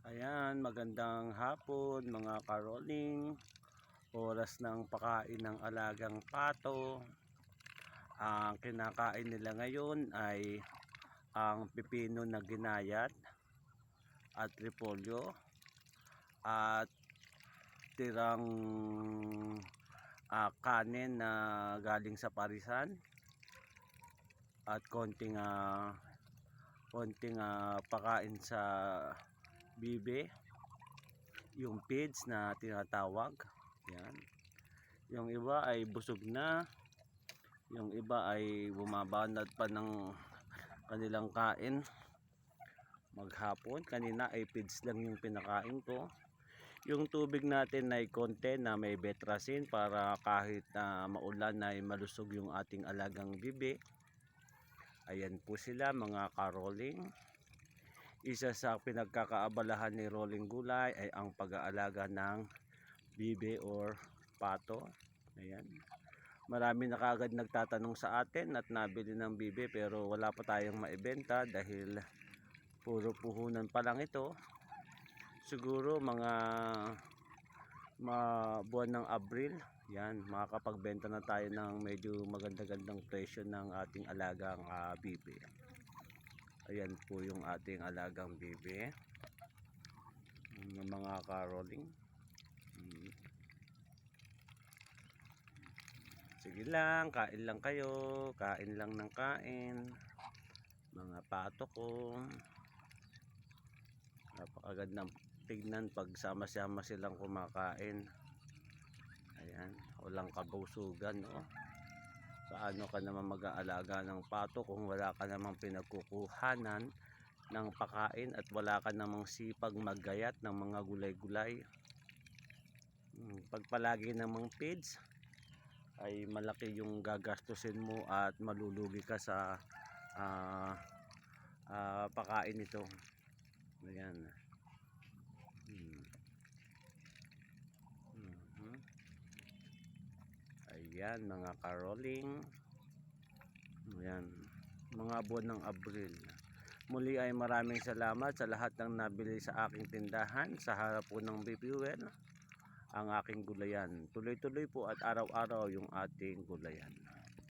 Ayan, magandang hapon mga karoling. Oras ng pakain ng alagang pato. Ang kinakain nila ngayon ay ang pipino na ginayat at repolyo at tirang kanin na galing sa parisan at konting pakain sa bibe, yung feeds na tinatawag. Yan. Yung iba ay busog na, yung iba ay bumabanat pa ng kanilang kain maghapon. Kanina ay feeds lang yung pinakain ko. Yung tubig natin ay konti na may betrasin para kahit na maulan ay malusog yung ating alagang bibe. Ayan po sila mga karoling. Isa sa pinagkakaabalahan ni Rolling Gulay ay ang pag-aalaga ng bibe or pato. Ayan. Marami na kagad nagtatanong sa atin at nabili ng bibe pero wala pa tayong maibenta dahil puro puhunan pa lang ito. Siguro mga buwan ng Abril, yan, makakapagbenta na tayo ng medyo maganda-gandang presyo ng ating alagang bibe. Ayan po yung ating alagang bibe, mga karoling. Sige lang, kain lang kayo, kain lang ng kain mga pato ko. Napakagandang tignan pag sama-sama silang kumakain. Ayan, walang kabusugan, no? Paano ka naman mag-aalaga ng pato kung wala ka namang pinagkukuhanan ng pakain at wala ka namang sipag maggayat ng mga gulay-gulay. Pag palagi namang feeds ay malaki yung gagastusin mo at malulugi ka sa pakain nito. Ayan. Ayan mga karoling. Ayan, mga buwan ng Abril. Muli ay maraming salamat sa lahat ng nabili sa aking tindahan sa harap po ng Bibiwen ang aking gulayan. Tuloy-tuloy po at araw-araw yung ating gulayan.